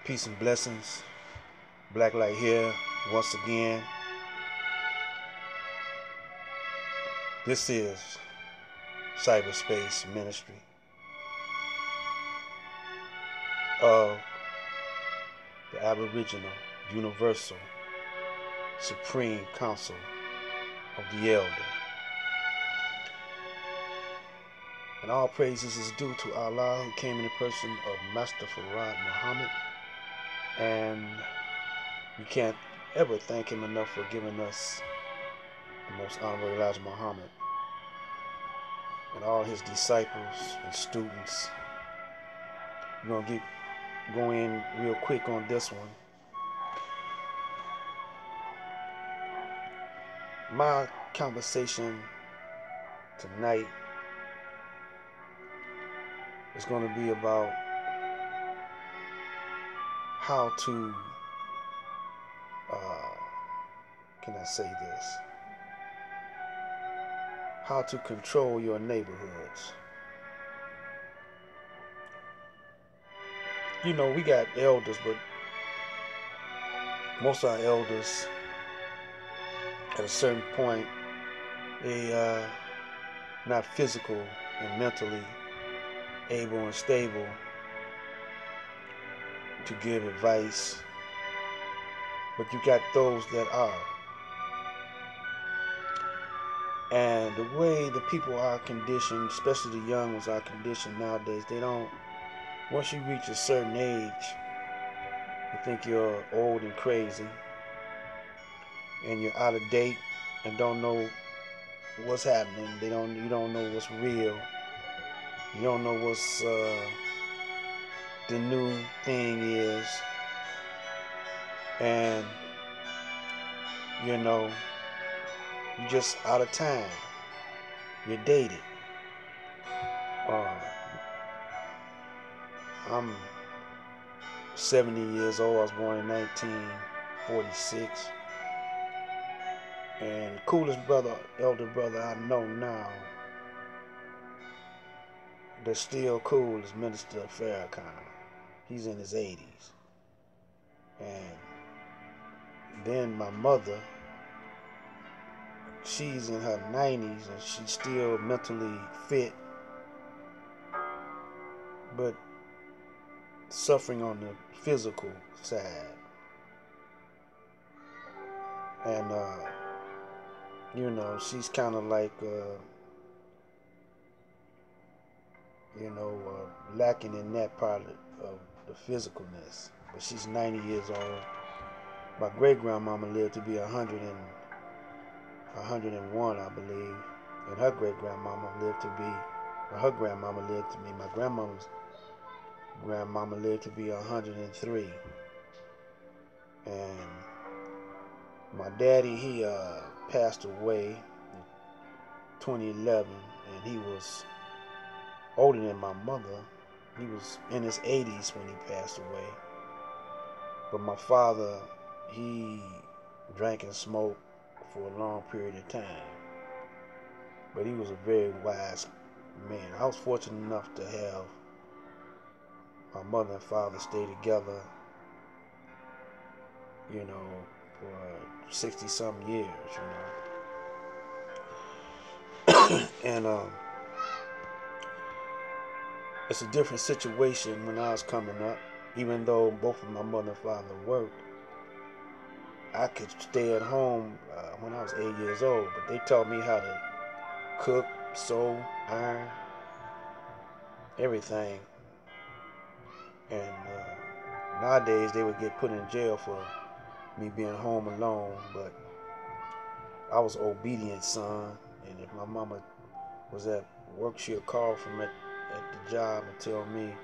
Peace and blessings. Black Light here once again. This is Cyberspace Ministry of the Aboriginal Universal Supreme Council of the Elder. And all praises is due to Allah, who came in the person of Master Farad Muhammad. And we can't ever thank him enough for giving us the most honorable Elijah Muhammad and all his disciples and students. We're going to go in real quick on this one. My conversation tonight is going to be about how to, can I say this? How to control your neighborhoods. You know, we got elders, but most of our elders, at a certain point, they are not physical and mentally able and stable to give advice, but you got those that are. And the way the people are conditioned, especially the young ones are conditioned nowadays, they don't, once you reach a certain age, you think you're old and crazy and you're out of date and don't know what's happening. You don't know what's real. You don't know what's the new thing is. And you know, you're just out of time. You're dated. I'm 70 years old. I was born in 1946. And the coolest brother, elder brother I know now that's still cool is Minister Farrakhan. He's in his 80s. And then my mother, she's in her 90s and she's still mentally fit, but suffering on the physical side. And you know, she's kind of like lacking in that part of the physicalness. But she's 90 years old. My great grandmama lived to be 101, I believe, and her great grandmama lived to be, or her grandmama lived to be, my grandmama's grandmama lived to be 103. And my daddy, he passed away in 2011, and he was older than my mother. He was in his 80s when he passed away. But my father, he drank and smoked for a long period of time. But he was a very wise man. I was fortunate enough to have my mother and father stay together, you know, for 60-some years, you know. And it's a different situation when I was coming up. Even though both of my mother and father worked, I could stay at home when I was 8 years old. But they taught me how to cook, sew, iron, everything. And nowadays they would get put in jail for me being home alone. But I was an obedient son. And if my mama was at work, she'll call from at the job and tell me,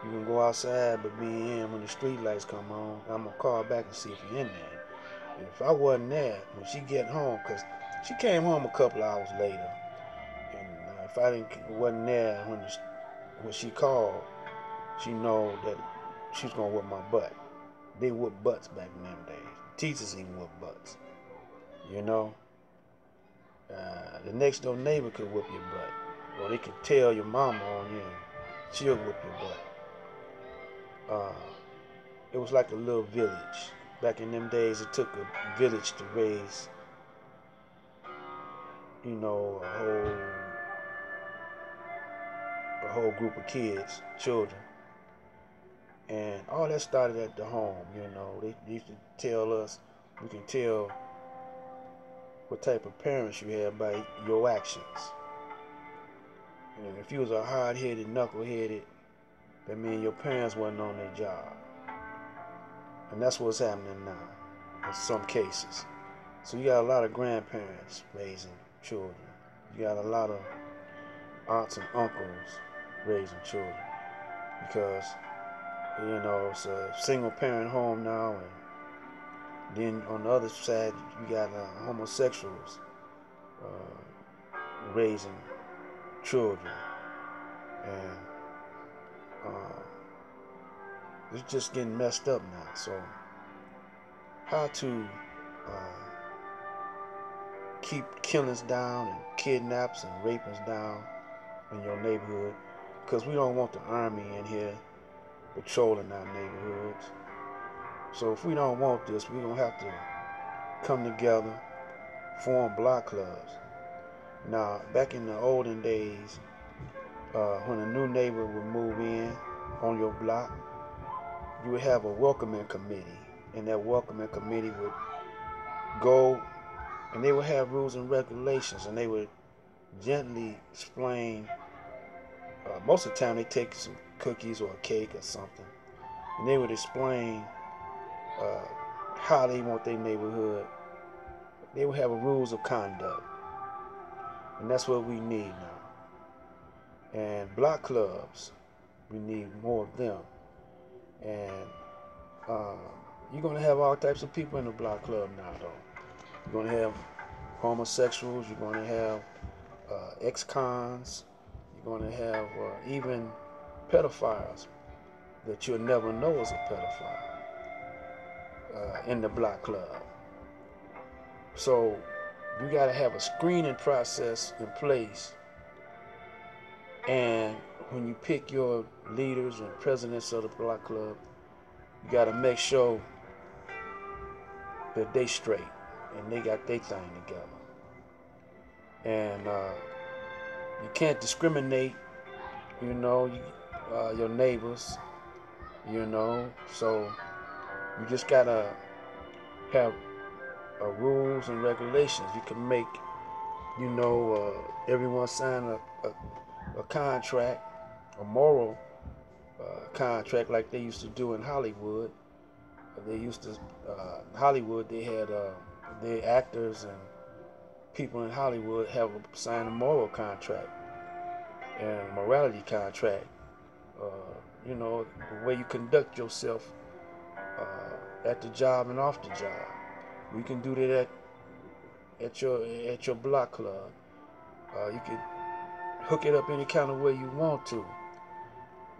you can go outside, but be in when the street lights come on. I'm going to call back and see if you're in there. And if I wasn't there, when she get home, because she came home a couple hours later, and if I wasn't there when she called, she know that she was going to whip my butt. They whooped butts back in them days. Teachers even whooped butts, you know. The next door neighbor could whoop your butt, or they could tell your mama on you, and she'll whoop your butt. it was like a little village. Back in them days, it took a village to raise, a whole group of kids, children. And all that started at the home. They used to tell us, we can tell what type of parents you have by your actions. And if you was a hard-headed, knuckle-headed, that means your parents wasn't on their job. And that's what's happening now in some cases. So you got a lot of grandparents raising children. You got a lot of aunts and uncles raising children, because it's a single parent home now, and then on the other side you got homosexuals raising children, and it's just getting messed up now. So how to keep killings down and kidnaps and rapings down in your neighborhood, because we don't want the army in here patrolling our neighborhoods. So if we don't want this, we're going to have to come together, form block clubs. Now, back in the olden days, when a new neighbor would move in on your block, you would have a welcoming committee, and that welcoming committee would go, and they would have rules and regulations, and they would gently explain. Most of the time they take some cookies or a cake or something, and they would explain how they want their neighborhood. They would have rules of conduct, and that's what we need now. And block clubs, we need more of them. And you're going to have all types of people in the block club now, though. You're going to have homosexuals, you're going to have ex-cons, you're going to have even pedophiles that you'll never know is a pedophile in the block club. So you got to have a screening process in place, and when you pick your leaders and presidents of the block club, you got to make sure that they straight and they got their thing together. And you can't discriminate, your neighbors, so you just gotta have rules and regulations. You can make, everyone sign a contract, a moral contract, like they used to do in Hollywood. They used to, in Hollywood, they had their actors and people in Hollywood have sign a moral contract and morality contract. The way you conduct yourself at the job and off the job. We can do that at your block club. You can hook it up any kind of way you want to,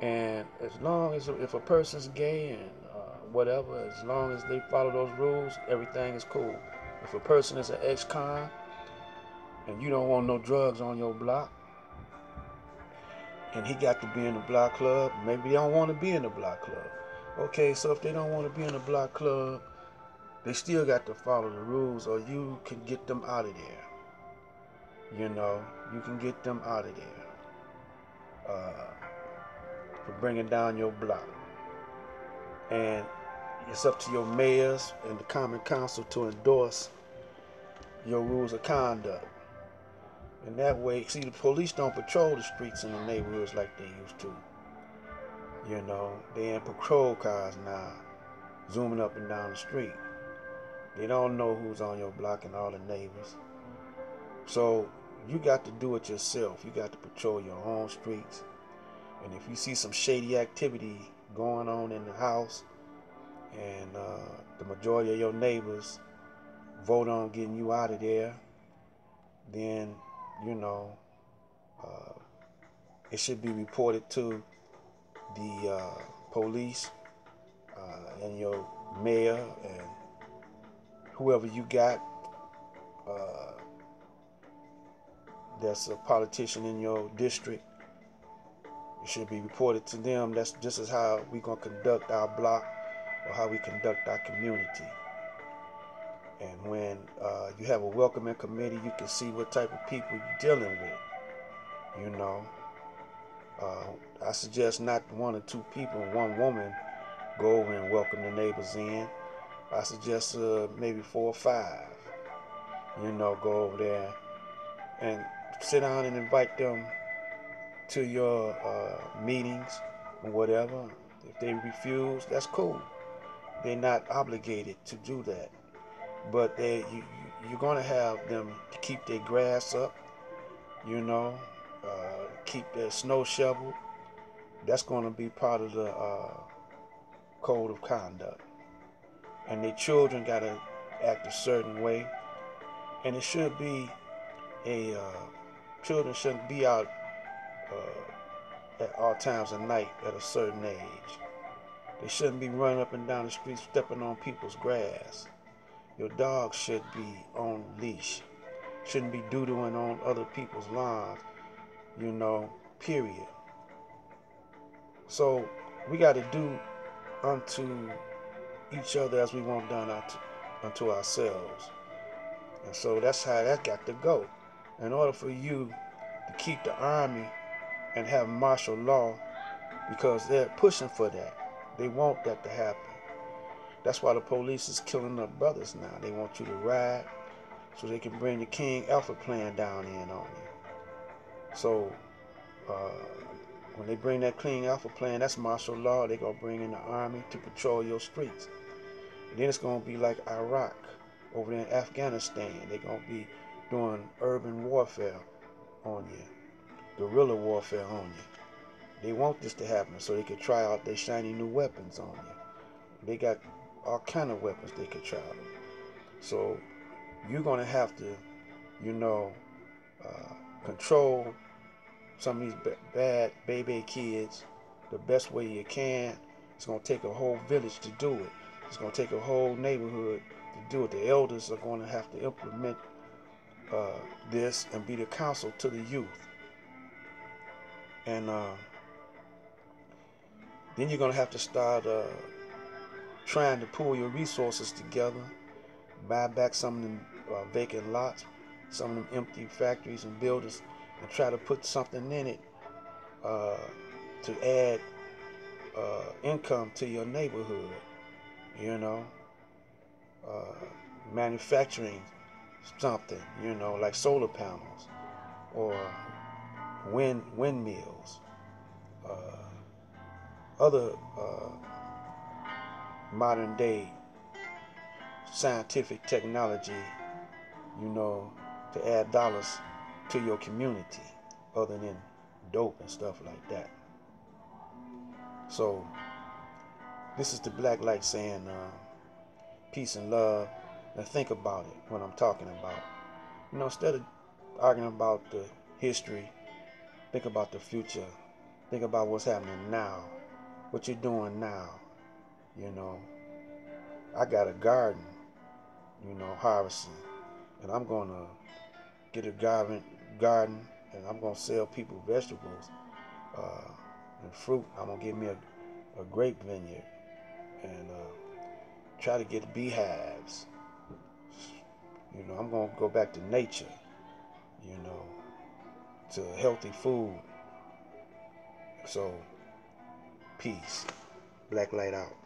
and as long as if a person's gay and whatever, as long as they follow those rules, everything is cool. If a person is an ex-con and you don't want no drugs on your block, and he got to be in the block club, maybe they don't want to be in the block club. Okay, so if they don't want to be in the block club, they still got to follow the rules, or you can get them out of there. You can get them out of there for bringing down your block. And it's up to your mayors and the common council to endorse your rules of conduct. And that way, see, the police don't patrol the streets in the neighborhoods like they used to. They in patrol cars now, zooming up and down the street. They don't know who's on your block and all the neighbors. So you got to do it yourself. You got to patrol your own streets. And if you see some shady activity going on in the house, and the majority of your neighbors vote on getting you out of there, then it should be reported to the police and your mayor and whoever you got that's a politician in your district. It should be reported to them. This is how we're going to conduct our block or how we conduct our community. And when you have a welcoming committee, you can see what type of people you're dealing with. You know, I suggest not one or two people, one woman go over and welcome the neighbors in. I suggest maybe 4 or 5. You know, go over there and sit down and invite them to your meetings or whatever. If they refuse, that's cool. They're not obligated to do that. But you're going to have them to keep their grass up, you know, keep their snow shoveled. That's going to be part of the code of conduct. And their children got to act a certain way. And it should be children shouldn't be out at all times of night at a certain age. They shouldn't be running up and down the street stepping on people's grass. Your dog should be on leash. Shouldn't be doodling on other people's lawns, you know, period. So we got to do unto each other as we want done unto ourselves. And so that's how that got to go. In order for you to keep the army and have martial law, because they're pushing for that. They want that to happen. That's why the police is killing their brothers now. They want you to ride so they can bring the King Alpha plan down in on you. So when they bring that King Alpha plan, that's martial law. They're going to bring in the army to patrol your streets. And then it's going to be like Iraq over there in Afghanistan. They're going to be doing urban warfare on you, guerrilla warfare on you. They want this to happen so they can try out their shiny new weapons on you. They got all kind of weapons they could try out. So you're going to have to, you know, control some of these bad baby kids the best way you can. It's going to take a whole village to do it. It's going to take a whole neighborhood to do it. The elders are going to have to implement this and be the counsel to the youth. And then you're going to have to start trying to pull your resources together, buy back some of them vacant lots, some of them empty factories and buildings, and try to put something in it to add income to your neighborhood. You know, manufacturing something, you know, like solar panels or windmills, other modern day scientific technology, you know, to add dollars to your community other than dope and stuff like that. So this is the Black Light saying peace and love. And think about it when I'm talking about. You know, instead of arguing about the history, think about the future. Think about what's happening now, what you're doing now. You know, I got a garden, you know, harvesting, and I'm going to get a garden and I'm going to sell people vegetables and fruit. I'm going to get me a grape vineyard and try to get beehives. You know, I'm going to go back to nature, you know, to healthy food. So, peace. Black Light out.